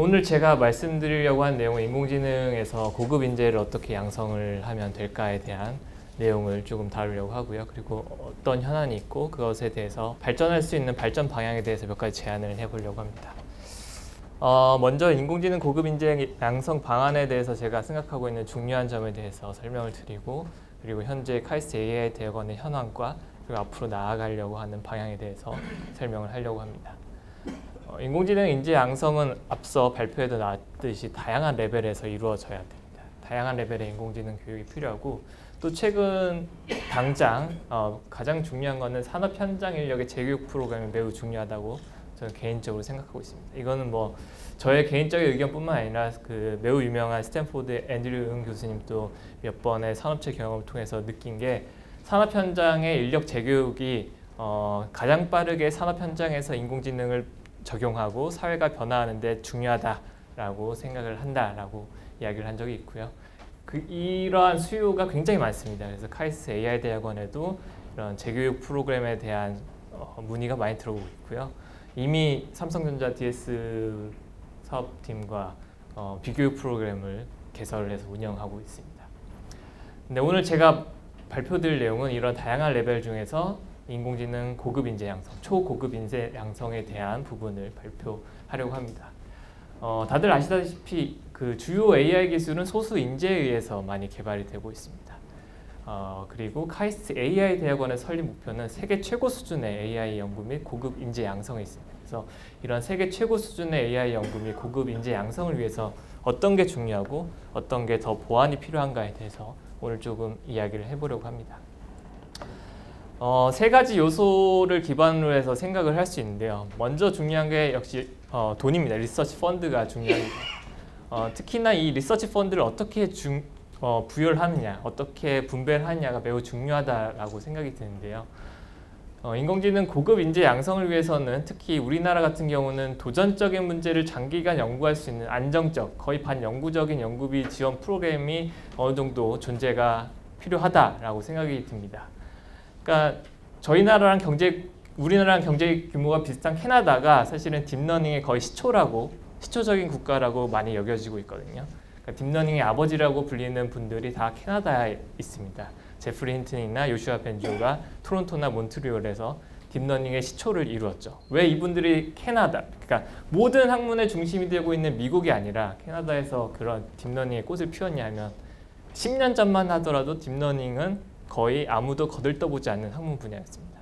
오늘 제가 말씀드리려고 한 내용은 인공지능에서 고급 인재를 어떻게 양성을 하면 될까에 대한 내용을 조금 다루려고 하고요. 그리고 어떤 현안이 있고 그것에 대해서 발전할 수 있는 발전 방향에 대해서 몇 가지 제안을 해보려고 합니다. 먼저 인공지능 고급 인재 양성 방안에 대해서 제가 생각하고 있는 중요한 점에 대해서 설명을 드리고, 그리고 현재 카이스트 AI 대학원의 현황과 그리고 앞으로 나아가려고 하는 방향에 대해서 설명을 하려고 합니다. 인공지능 인재 양성은 앞서 발표에도 나왔듯이 다양한 레벨에서 이루어져야 됩니다. 다양한 레벨의 인공지능 교육이 필요하고, 또 최근 당장 가장 중요한 것은 산업 현장 인력의 재교육 프로그램이 매우 중요하다고 저는 개인적으로 생각하고 있습니다. 이거는 뭐 저의 개인적인 의견뿐만 아니라 그 매우 유명한 스탠포드 앤드류 응 교수님도 몇 번의 산업체 경험을 통해서 느낀 게, 산업 현장의 인력 재교육이 가장 빠르게 산업 현장에서 인공지능을 적용하고 사회가 변화하는 데 중요하다라고 생각을 한다라고 이야기를 한 적이 있고요. 이러한 수요가 굉장히 많습니다. 그래서 카이스트 AI 대학원에도 이런 재교육 프로그램에 대한 문의가 많이 들어오고 있고요. 이미 삼성전자 DS 사업팀과 비교육 프로그램을 개설을 해서 운영하고 있습니다. 근데 오늘 제가 발표드릴 내용은 이런 다양한 레벨 중에서 인공지능 고급 인재 양성, 초고급 인재 양성에 대한 부분을 발표하려고 합니다. 다들 아시다시피 그 주요 AI 기술은 소수 인재에 의해서 많이 개발이 되고 있습니다. 그리고 카이스트 AI 대학원의 설립 목표는 세계 최고 수준의 AI 연구 및 고급 인재 양성에 있습니다. 그래서 이런 세계 최고 수준의 AI 연구 및 고급 인재 양성을 위해서 어떤 게 중요하고 어떤 게 더 보완이 필요한가에 대해서 오늘 조금 이야기를 해보려고 합니다. 세 가지 요소를 기반으로 해서 생각을 할 수 있는데요. 먼저 중요한 게 역시 돈입니다. 리서치 펀드가 중요합니다. 특히나 이 리서치 펀드를 어떻게 부여를 하느냐, 어떻게 분배를 하느냐가 매우 중요하다고 생각이 드는데요. 인공지능 고급 인재 양성을 위해서는 특히 우리나라 같은 경우는 도전적인 문제를 장기간 연구할 수 있는 안정적, 거의 반영구적인 연구비 지원 프로그램이 어느 정도 존재가 필요하다라고 생각이 듭니다. 그러니까 우리나라랑 경제 규모가 비슷한 캐나다가 사실은 딥러닝의 거의 시초적인 국가라고 많이 여겨지고 있거든요. 그러니까 딥러닝의 아버지라고 불리는 분들이 다 캐나다에 있습니다. 제프리 힌튼이나 요슈아 벤조가 토론토나 몬트리올에서 딥러닝의 시초를 이루었죠. 왜 이분들이 그러니까 모든 학문의 중심이 되고 있는 미국이 아니라 캐나다에서 그런 딥러닝의 꽃을 피웠냐 하면 10년 전만 하더라도 딥러닝은 거의 아무도 거들떠보지 않는 학문 분야였습니다.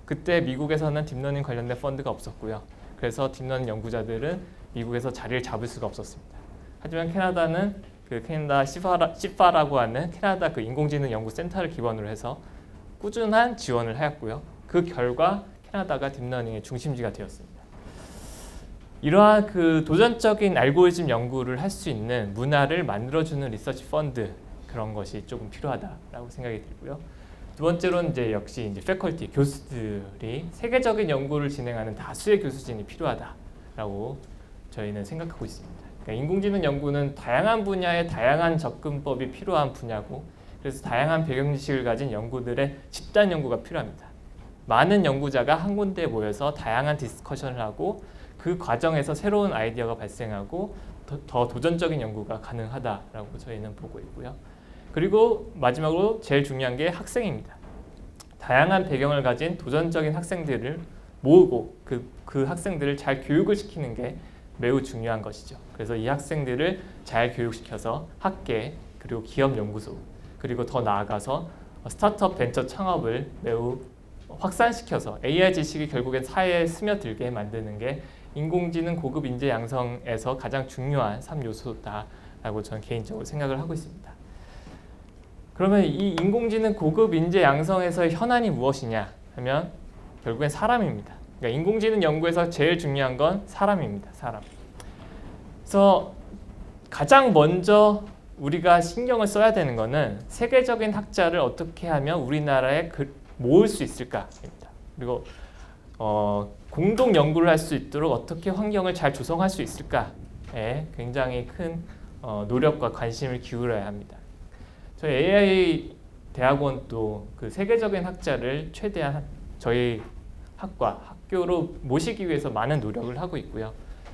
그때 미국에서는 딥러닝 관련된 펀드가 없었고요. 그래서 딥러닝 연구자들은 미국에서 자리를 잡을 수가 없었습니다. 하지만 캐나다는 그 캐나다 시파라고 하는 캐나다 그 인공지능 연구센터를 기반으로 해서 꾸준한 지원을 하였고요. 그 결과 캐나다가 딥러닝의 중심지가 되었습니다. 이러한 그 도전적인 알고리즘 연구를 할 수 있는 문화를 만들어주는 리서치 펀드, 그런 것이 조금 필요하다라고 생각이 들고요. 두 번째로는 역시 패컬티, 교수들이 세계적인 연구를 진행하는 다수의 교수진이 필요하다라고 저희는 생각하고 있습니다. 그러니까 인공지능 연구는 다양한 분야의 다양한 접근법이 필요한 분야고, 그래서 다양한 배경 지식을 가진 연구들의 집단 연구가 필요합니다. 많은 연구자가 한 군데에 모여서 다양한 디스커션을 하고 그 과정에서 새로운 아이디어가 발생하고 더 도전적인 연구가 가능하다라고 저희는 보고 있고요. 그리고 마지막으로 제일 중요한 게 학생입니다. 다양한 배경을 가진 도전적인 학생들을 모으고 그 학생들을 잘 교육을 시키는 게 매우 중요한 것이죠. 그래서 이 학생들을 잘 교육시켜서 학계, 그리고 기업 연구소, 그리고 더 나아가서 스타트업 벤처 창업을 매우 확산시켜서 AI 지식이 결국엔 사회에 스며들게 만드는 게 인공지능 고급 인재 양성에서 가장 중요한 3요소다라고 저는 개인적으로 생각을 하고 있습니다. 그러면 이 인공지능 고급 인재 양성에서의 현안이 무엇이냐 하면 결국엔 사람입니다. 그러니까 인공지능 연구에서 제일 중요한 건 사람입니다. 사람. 그래서 가장 먼저 우리가 신경을 써야 되는 것은 세계적인 학자를 어떻게 하면 우리나라에 모을 수 있을까입니다. 그리고 공동 연구를 할 수 있도록 어떻게 환경을 잘 조성할 수 있을까에 굉장히 큰 노력과 관심을 기울여야 합니다. 저희 AI 대학원도 그 세계적인 학자를 최대한 저희 학교로 모시기 위해서 많은 노력을 하고 있고요.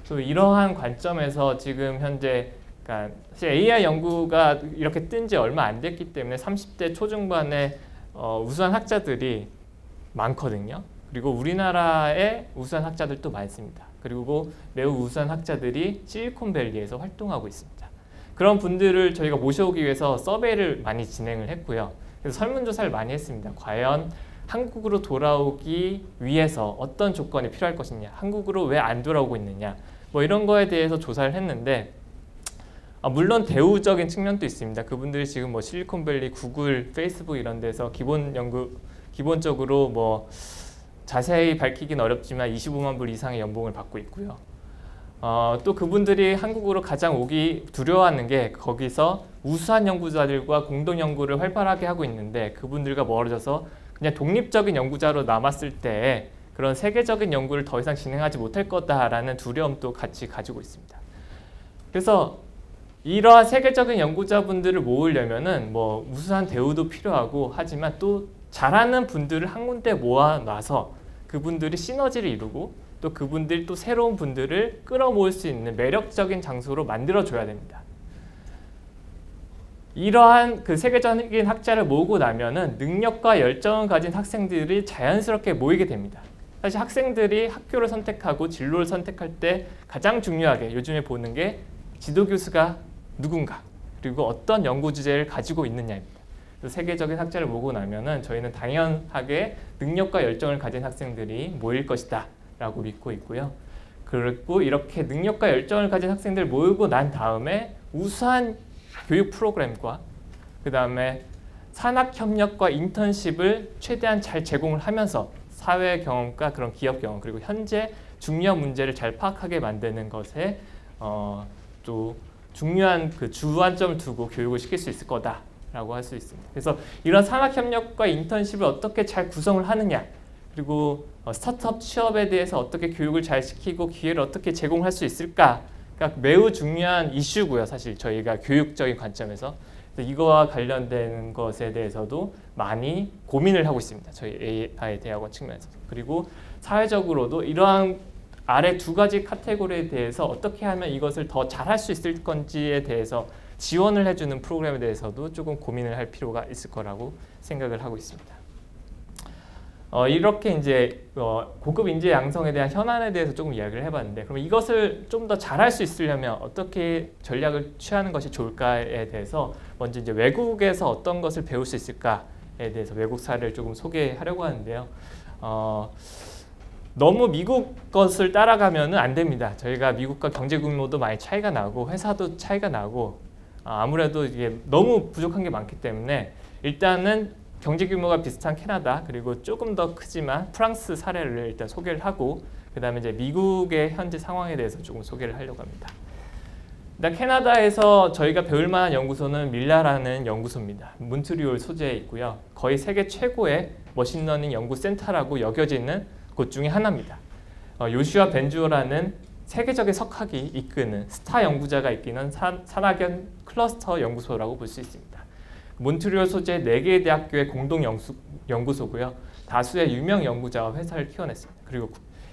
또 이러한 관점에서 지금 현재 그러니까 사실 AI 연구가 이렇게 뜬 지 얼마 안 됐기 때문에 30대 초중반의 우수한 학자들이 많거든요. 그리고 우리나라에 우수한 학자들도 많습니다. 그리고 매우 우수한 학자들이 실리콘밸리에서 활동하고 있습니다. 그런 분들을 저희가 모셔오기 위해서 서베이를 많이 진행을 했고요. 그래서 설문조사를 많이 했습니다. 과연 한국으로 돌아오기 위해서 어떤 조건이 필요할 것이냐, 한국으로 왜 안 돌아오고 있느냐, 뭐 이런 거에 대해서 조사를 했는데 물론 대우적인 측면도 있습니다. 그분들이 지금 뭐 실리콘밸리, 구글, 페이스북 이런 데서 기본적으로 뭐 자세히 밝히긴 어렵지만 25만 불 이상의 연봉을 받고 있고요. 또 그분들이 한국으로 가장 오기 두려워하는 게 거기서 우수한 연구자들과 공동 연구를 활발하게 하고 있는데 그분들과 멀어져서 그냥 독립적인 연구자로 남았을 때 그런 세계적인 연구를 더 이상 진행하지 못할 거다라는 두려움도 같이 가지고 있습니다. 그래서 이러한 세계적인 연구자분들을 모으려면은 뭐 우수한 대우도 필요하고 하지만 또 잘하는 분들을 한 군데 모아놔서 그분들이 시너지를 이루고 또 그분들이 또 새로운 분들을 끌어모을 수 있는 매력적인 장소로 만들어줘야 됩니다. 이러한 그 세계적인 학자를 모으고 나면은 능력과 열정을 가진 학생들이 자연스럽게 모이게 됩니다. 사실 학생들이 학교를 선택하고 진로를 선택할 때 가장 중요하게 요즘에 보는 게 지도교수가 누군가 그리고 어떤 연구 주제를 가지고 있느냐입니다. 세계적인 학자를 모으고 나면은 저희는 당연하게 능력과 열정을 가진 학생들이 모일 것이다 라고 믿고 있고요. 그리고 이렇게 능력과 열정을 가진 학생들 모으고 난 다음에 우수한 교육 프로그램과 그 다음에 산학협력과 인턴십을 최대한 잘 제공을 하면서 사회 경험과 그런 기업 경험 그리고 현재 중요한 문제를 잘 파악하게 만드는 것에 또 중요한 그 주안점을 두고 교육을 시킬 수 있을 거다라고 할 수 있습니다. 그래서 이런 산학협력과 인턴십을 어떻게 잘 구성을 하느냐 그리고 스타트업 취업에 대해서 어떻게 교육을 잘 시키고 기회를 어떻게 제공할 수 있을까 그러니까 매우 중요한 이슈고요. 사실 저희가 교육적인 관점에서 이거와 관련된 것에 대해서도 많이 고민을 하고 있습니다. 저희 AI 대학원 측면에서. 그리고 사회적으로도 이러한 아래 두 가지 카테고리에 대해서 어떻게 하면 이것을 더 잘할 수 있을 건지에 대해서 지원을 해주는 프로그램에 대해서도 조금 고민을 할 필요가 있을 거라고 생각을 하고 있습니다. 이렇게 이제 고급 인재 양성에 대한 현안에 대해서 조금 이야기를 해봤는데 그럼 이것을 좀 더 잘할 수 있으려면 어떻게 전략을 취하는 것이 좋을까에 대해서 먼저 이제 외국에서 어떤 것을 배울 수 있을까에 대해서 외국 사례를 조금 소개하려고 하는데요. 너무 미국 것을 따라가면은 안 됩니다. 저희가 미국과 경제 규모도 많이 차이가 나고 회사도 차이가 나고 아무래도 이게 너무 부족한 게 많기 때문에 일단은 경제 규모가 비슷한 캐나다 그리고 조금 더 크지만 프랑스 사례를 일단 소개를 하고 그 다음에 이제 미국의 현재 상황에 대해서 조금 소개를 하려고 합니다. 일단 캐나다에서 저희가 배울 만한 연구소는 밀라라는 연구소입니다. 몬트리올 소재에 있고요. 거의 세계 최고의 머신러닝 연구센터라고 여겨지는 곳 중에 하나입니다. 요슈아 벤주어라는 세계적인 석학이 이끄는 스타 연구자가 이끄는 산학연 클러스터 연구소라고 볼 수 있습니다. 몬트리올 소재 4개의 대학교의 공동 연구소고요. 다수의 유명 연구자와 회사를 키워냈습니다. 그리고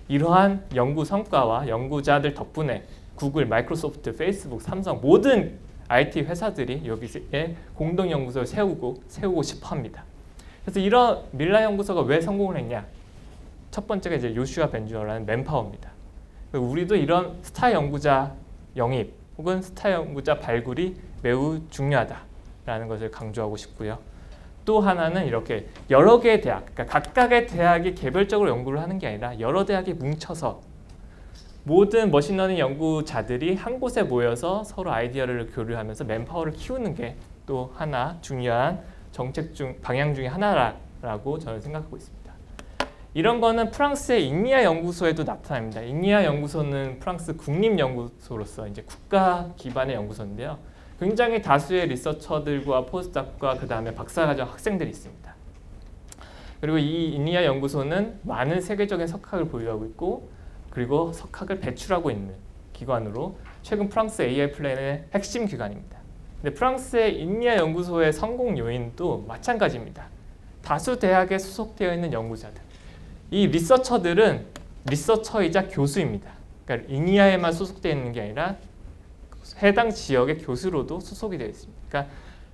이러한 연구 성과와 연구자들 덕분에 구글, 마이크로소프트, 페이스북, 삼성 모든 IT 회사들이 여기에 공동 연구소를 세우고 싶어 합니다. 그래서 이런 밀라 연구소가 왜 성공을 했냐? 첫 번째가 이제 요슈아 벤주어라는 맨파워입니다. 우리도 이런 스타 연구자 영입 혹은 스타 연구자 발굴이 매우 중요하다라는 것을 강조하고 싶고요. 또 하나는 이렇게 여러 개의 대학, 그러니까 각각의 대학이 개별적으로 연구를 하는 게 아니라 여러 대학이 뭉쳐서 모든 머신러닝 연구자들이 한 곳에 모여서 서로 아이디어를 교류하면서 맨파워를 키우는 게 또 하나 중요한 정책 방향 중에 하나라고 저는 생각하고 있습니다. 이런 거는 프랑스의 잉리아 연구소에도 나타납니다. 잉리아 연구소는 프랑스 국립연구소로서 이제 국가 기반의 연구소인데요. 굉장히 다수의 리서처들과 포스닥과 그 다음에 박사과정 학생들이 있습니다. 그리고 이 잉리아 연구소는 많은 세계적인 석학을 보유하고 있고 그리고 석학을 배출하고 있는 기관으로 최근 프랑스 AI 플랜의 핵심 기관입니다. 근데 프랑스의 잉리아 연구소의 성공 요인도 마찬가지입니다. 다수 대학에 소속되어 있는 연구자들. 이 리서처들은 리서처이자 교수입니다. 그러니까 이니아에만 소속되어 있는 게 아니라 해당 지역의 교수로도 소속이 되어 있습니다. 그러니까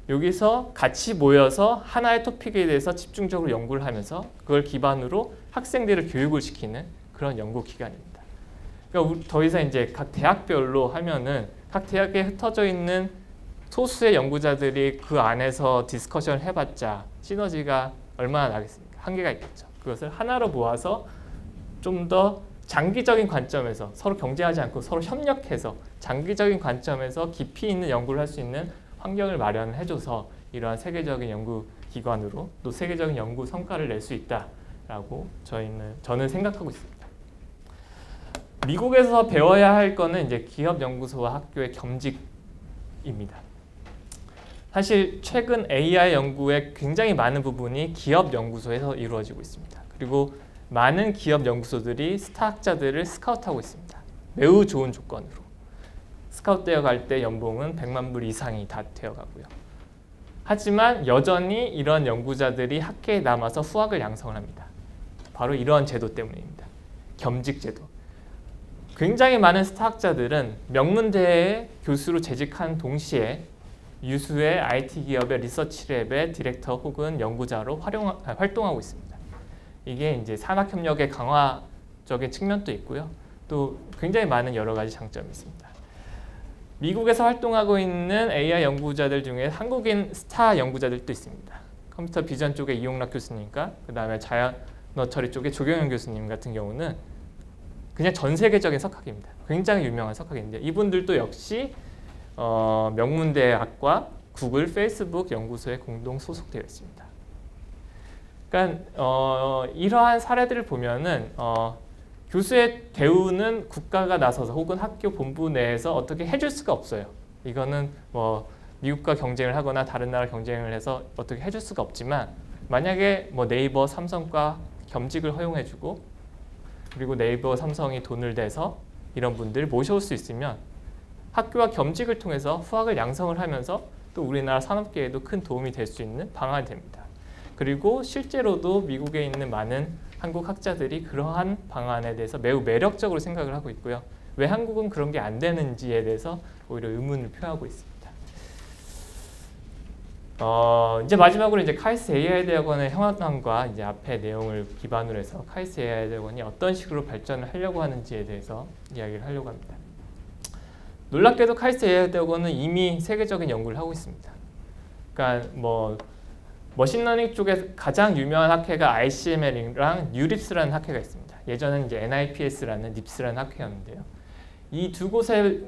여기서 같이 모여서 하나의 토픽에 대해서 집중적으로 연구를 하면서 그걸 기반으로 학생들을 교육을 시키는 그런 연구 기관입니다. 그러니까 더 이상 이제 각 대학별로 하면은 각 대학에 흩어져 있는 소수의 연구자들이 그 안에서 디스커션을 해봤자 시너지가 얼마나 나겠습니까? 한계가 있겠죠. 그것을 하나로 모아서 좀 더 장기적인 관점에서 서로 경쟁하지 않고 서로 협력해서 장기적인 관점에서 깊이 있는 연구를 할 수 있는 환경을 마련해줘서 이러한 세계적인 연구기관으로 또 세계적인 연구 성과를 낼 수 있다라고 저는 생각하고 있습니다. 미국에서 배워야 할 거는 이제 기업 연구소와 학교의 겸직입니다. 사실 최근 AI 연구의 굉장히 많은 부분이 기업 연구소에서 이루어지고 있습니다. 그리고 많은 기업 연구소들이 스타 학자들을 스카우트하고 있습니다. 매우 좋은 조건으로. 스카우트 되어 갈 때 연봉은 100만 불 이상이 다 되어 가고요. 하지만 여전히 이런 연구자들이 학계에 남아서 후학을 양성을 합니다. 바로 이러한 제도 때문입니다. 겸직 제도. 굉장히 많은 스타 학자들은 명문대의 교수로 재직한 동시에 유수의 IT 기업의 리서치랩의 디렉터 혹은 연구자로 활동하고 있습니다. 이게 이제 산학협력의 강화적인 측면도 있고요. 또 굉장히 많은 여러 가지 장점이 있습니다. 미국에서 활동하고 있는 AI 연구자들 중에 한국인 스타 연구자들도 있습니다. 컴퓨터 비전 쪽에 이용락 교수님과 그 다음에 자연어 처리 쪽에 조경현 교수님 같은 경우는 그냥 전 세계적인 석학입니다. 굉장히 유명한 석학인데 이분들도 역시 명문대학과 구글, 페이스북 연구소에 공동 소속되어 있습니다. 그러니까 이러한 사례들을 보면은 교수의 대우는 국가가 나서서 혹은 학교 본부 내에서 어떻게 해줄 수가 없어요. 이거는 뭐 미국과 경쟁을 하거나 다른 나라 경쟁을 해서 어떻게 해줄 수가 없지만 만약에 뭐 네이버, 삼성과 겸직을 허용해주고 그리고 네이버, 삼성이 돈을 대서 이런 분들 모셔올 수 있으면 학교와 겸직을 통해서 후학을 양성을 하면서 또 우리나라 산업계에도 큰 도움이 될 수 있는 방안이 됩니다. 그리고 실제로도 미국에 있는 많은 한국 학자들이 그러한 방안에 대해서 매우 매력적으로 생각을 하고 있고요. 왜 한국은 그런 게 안 되는지에 대해서 오히려 의문을 표하고 있습니다. 이제 마지막으로 이제 카이스트 AI 대학원의 현황과 이제 앞의 내용을 기반으로 해서 카이스트 AI 대학원이 어떤 식으로 발전을 하려고 하는지에 대해서 이야기를 하려고 합니다. 놀랍게도 카이스트 AI 대학원은 이미 세계적인 연구를 하고 있습니다. 그러니까 뭐 머신러닝 쪽에 가장 유명한 학회가 ICML이랑 뉴립스라는 학회가 있습니다. 예전에는 이제 NIPS라는 립스라는 학회였는데요. 이 두 곳에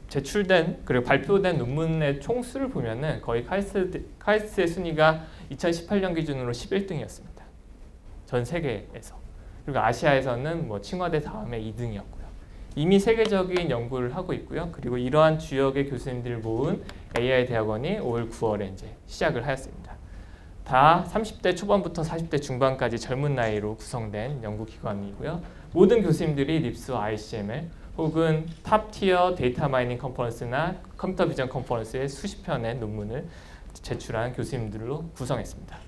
제출된 그리고 발표된 논문의 총수를 보면은 거의 카이스트의 순위가 2018년 기준으로 11등이었습니다. 전 세계에서. 그리고 아시아에서는 뭐 칭화대 다음에 2등이었고요. 이미 세계적인 연구를 하고 있고요. 그리고 이러한 주역의 교수님들을 모은 AI 대학원이 올 9월에 이제 시작을 하였습니다. 다 30대 초반부터 40대 중반까지 젊은 나이로 구성된 연구기관이고요. 모든 교수님들이 립스와 ICML 혹은 탑티어 데이터 마이닝 컨퍼런스나 컴퓨터 비전 컨퍼런스에 수십 편의 논문을 제출한 교수님들로 구성했습니다.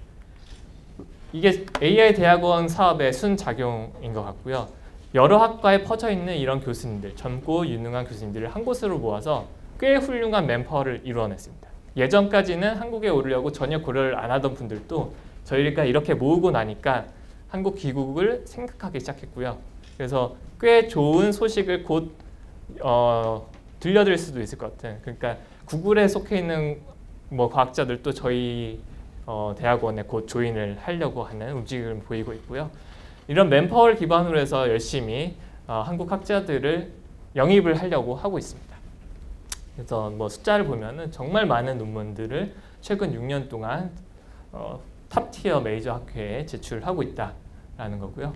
이게 AI 대학원 사업의 순작용인 것 같고요. 여러 학과에 퍼져 있는 이런 교수님들, 젊고 유능한 교수님들을 한 곳으로 모아서 꽤 훌륭한 맨파워를 이루어냈습니다. 예전까지는 한국에 오려고 전혀 고려를 안 하던 분들도 저희가 이렇게 모으고 나니까 한국 귀국을 생각하기 시작했고요. 그래서 꽤 좋은 소식을 곧 들려드릴 수도 있을 것 같아요. 그러니까 구글에 속해 있는 뭐 과학자들도 저희 대학원에 곧 조인을 하려고 하는 움직임을 보이고 있고요. 이런 맨파워를 기반으로 해서 열심히 한국 학자들을 영입을 하려고 하고 있습니다. 그래서 뭐 숫자를 보면은 정말 많은 논문들을 최근 6년 동안 탑티어 메이저 학회에 제출하고 있다라는 거고요.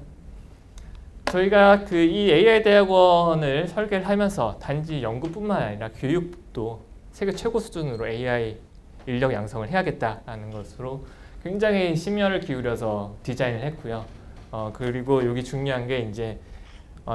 저희가 이 AI 대학원을 설계를 하면서 단지 연구뿐만 아니라 교육도 세계 최고 수준으로 AI 인력 양성을 해야겠다라는 것으로 굉장히 심혈을 기울여서 디자인을 했고요. 그리고 여기 중요한 게 이제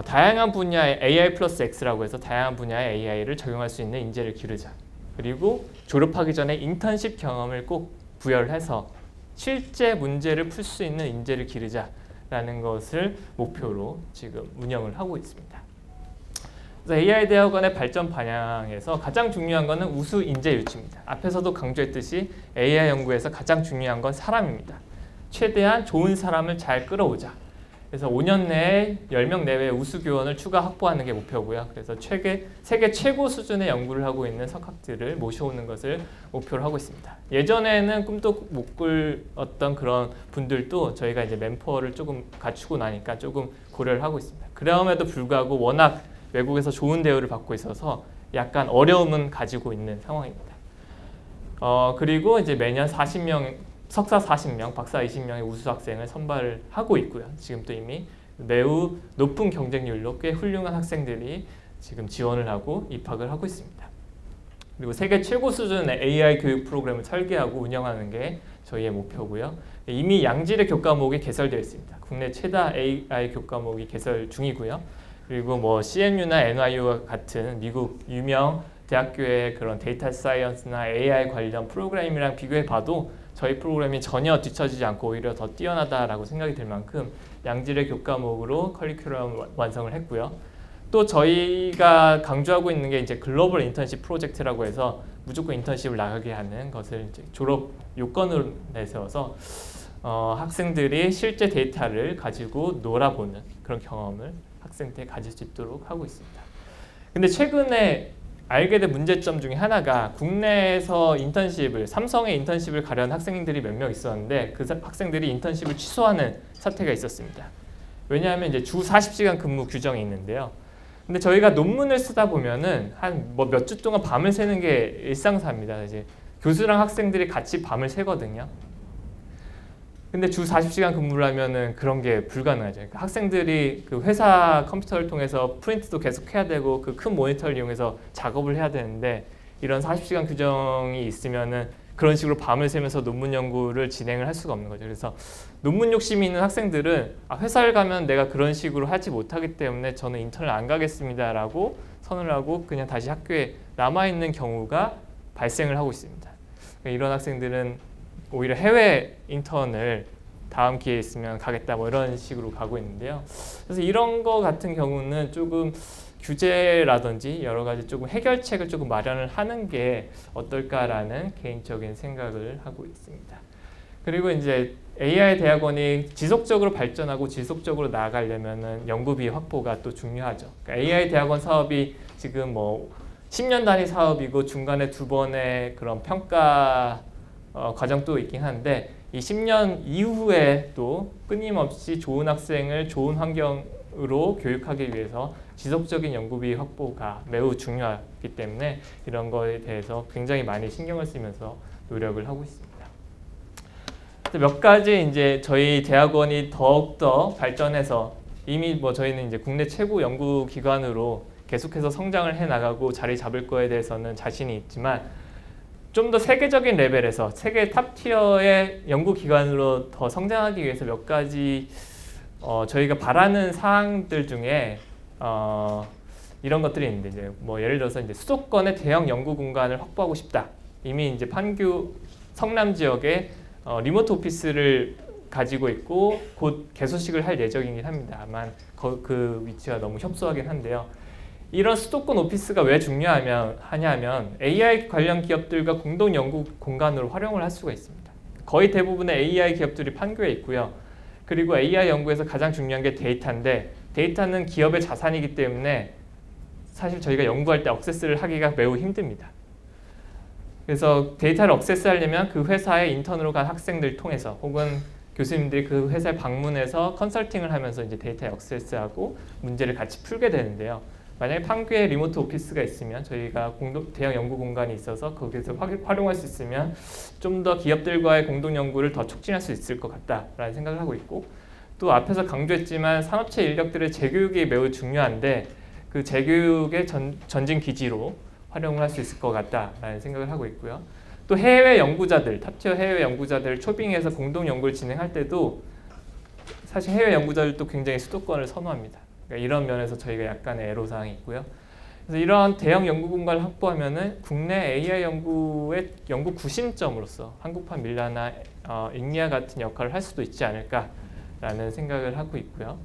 다양한 분야의 AI 플러스 X라고 해서 다양한 분야의 AI를 적용할 수 있는 인재를 기르자. 그리고 졸업하기 전에 인턴십 경험을 꼭 부여를 해서 실제 문제를 풀 수 있는 인재를 기르자라는 것을 목표로 지금 운영을 하고 있습니다. 그래서 AI 대학원의 발전 방향에서 가장 중요한 것은 우수 인재 유치입니다. 앞에서도 강조했듯이 AI 연구에서 가장 중요한 건 사람입니다. 최대한 좋은 사람을 잘 끌어오자. 그래서 5년 내에 10명 내외의 우수 교원을 추가 확보하는 게 목표고요. 그래서 세계 최고 수준의 연구를 하고 있는 석학들을 모셔오는 것을 목표로 하고 있습니다. 예전에는 꿈도 못 꿀었던 그런 분들도 저희가 이제 맨파워를 조금 갖추고 나니까 조금 고려를 하고 있습니다. 그럼에도 불구하고 워낙 외국에서 좋은 대우를 받고 있어서 약간 어려움은 가지고 있는 상황입니다. 그리고 이제 매년 40명 석사 40명, 박사 20명의 우수 학생을 선발을 하고 있고요. 지금 또 이미 매우 높은 경쟁률로 꽤 훌륭한 학생들이 지금 지원을 하고 입학을 하고 있습니다. 그리고 세계 최고 수준의 AI 교육 프로그램을 설계하고 운영하는 게 저희의 목표고요. 이미 양질의 교과목이 개설되어 있습니다. 국내 최다 AI 교과목이 개설 중이고요. 그리고 뭐 CMU나 NYU와 같은 미국 유명 대학교의 그런 데이터 사이언스나 AI 관련 프로그램이랑 비교해 봐도 저희 프로그램이 전혀 뒤처지지 않고 오히려 더 뛰어나다라고 생각이 들 만큼 양질의 교과목으로 커리큘럼 완성을 했고요. 또 저희가 강조하고 있는 게 이제 글로벌 인턴십 프로젝트라고 해서 무조건 인턴십을 나가게 하는 것을 이제 졸업 요건으로 내세워서 학생들이 실제 데이터를 가지고 놀아보는 그런 경험을 학생들이 가질 수 있도록 하고 있습니다. 근데 최근에 알게 된 문제점 중에 하나가 국내에서 삼성의 인턴십을 가려는 학생들이 몇 명 있었는데 그 학생들이 인턴십을 취소하는 사태가 있었습니다. 왜냐하면 이제 주 40시간 근무 규정이 있는데요. 근데 저희가 논문을 쓰다 보면은 한 뭐 몇 주 동안 밤을 새는 게 일상사입니다. 이제 교수랑 학생들이 같이 밤을 새거든요. 근데 주 40시간 근무를 하면은 그런 게 불가능하죠. 그러니까 학생들이 그 회사 컴퓨터를 통해서 프린트도 계속 해야 되고 그 큰 모니터를 이용해서 작업을 해야 되는데 이런 40시간 규정이 있으면은 그런 식으로 밤을 새면서 논문 연구를 진행을 할 수가 없는 거죠. 그래서 논문 욕심이 있는 학생들은 회사를 가면 내가 그런 식으로 하지 못하기 때문에 저는 인턴을 안 가겠습니다라고 선언을 하고 그냥 다시 학교에 남아있는 경우가 발생을 하고 있습니다. 그러니까 이런 학생들은 오히려 해외 인턴을 다음 기회에 있으면 가겠다 뭐 이런 식으로 가고 있는데요. 그래서 이런 거 같은 경우는 조금 규제라든지 여러 가지 조금 해결책을 조금 마련을 하는 게 어떨까라는 개인적인 생각을 하고 있습니다. 그리고 이제 AI 대학원이 지속적으로 발전하고 지속적으로 나아가려면은 연구비 확보가 또 중요하죠. 그러니까 AI 대학원 사업이 지금 뭐 10년 단위 사업이고 중간에 2번의 그런 평가 과정도 있긴 한데 이 10년 이후에 또 끊임없이 좋은 학생을 좋은 환경으로 교육하기 위해서 지속적인 연구비 확보가 매우 중요하기 때문에 이런 거에 대해서 굉장히 많이 신경을 쓰면서 노력을 하고 있습니다. 몇 가지 이제 저희 대학원이 더욱더 발전해서 이미 뭐 저희는 이제 국내 최고 연구 기관으로 계속해서 성장을 해 나가고 자리 잡을 거에 대해서는 자신이 있지만 좀 더 세계적인 레벨에서 세계 탑티어의 연구기관으로 더 성장하기 위해서 몇 가지 저희가 바라는 사항들 중에 이런 것들이 있는데 이제 뭐 예를 들어서 이제 수도권의 대형 연구 공간을 확보하고 싶다. 이미 이제 판교 성남 지역에 리모트 오피스를 가지고 있고 곧 개소식을 할 예정이긴 합니다. 다만 그 위치가 너무 협소하긴 한데요. 이런 수도권 오피스가 왜 중요하냐면 AI 관련 기업들과 공동 연구 공간으로 활용을 할 수가 있습니다. 거의 대부분의 AI 기업들이 판교에 있고요. 그리고 AI 연구에서 가장 중요한 게 데이터인데 데이터는 기업의 자산이기 때문에 사실 저희가 연구할 때 액세스를 하기가 매우 힘듭니다. 그래서 데이터를 액세스하려면 그 회사에 인턴으로 간 학생들 통해서 혹은 교수님들이 그 회사에 방문해서 컨설팅을 하면서 이제 데이터에 액세스하고 문제를 같이 풀게 되는데요. 만약에 판교에 리모트 오피스가 있으면 저희가 대형 연구 공간이 있어서 거기서 활용할 수 있으면 좀 더 기업들과의 공동 연구를 더 촉진할 수 있을 것 같다라는 생각을 하고 있고 또 앞에서 강조했지만 산업체 인력들의 재교육이 매우 중요한데 그 재교육의 전진 기지로 활용을 할 수 있을 것 같다라는 생각을 하고 있고요. 또 해외 연구자들, 탑티어 해외 연구자들을 초빙해서 공동 연구를 진행할 때도 사실 해외 연구자들도 굉장히 수도권을 선호합니다. 그러니까 이런 면에서 저희가 약간의 애로사항이 있고요. 그래서 이러한 대형 연구 공간을 확보하면은 국내 AI 연구의 연구 구심점으로서 한국판 밀라나 잉리아 같은 역할을 할 수도 있지 않을까라는 생각을 하고 있고요.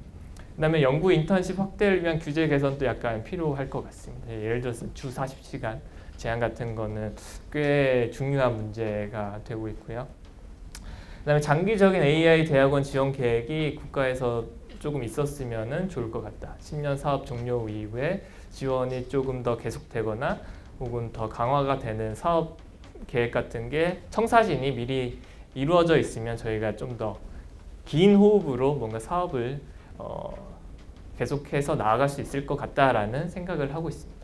그다음에 연구 인턴십 확대를 위한 규제 개선도 약간 필요할 것 같습니다. 예를 들어서 주 40시간 제한 같은 거는 꽤 중요한 문제가 되고 있고요. 그다음에 장기적인 AI 대학원 지원 계획이 국가에서 조금 있었으면 좋을 것 같다. 10년 사업 종료 이후에 지원이 조금 더 계속되거나 혹은 더 강화가 되는 사업 계획 같은 게 청사진이 미리 이루어져 있으면 저희가 좀 더 긴 호흡으로 뭔가 사업을 계속해서 나아갈 수 있을 것 같다라는 생각을 하고 있습니다.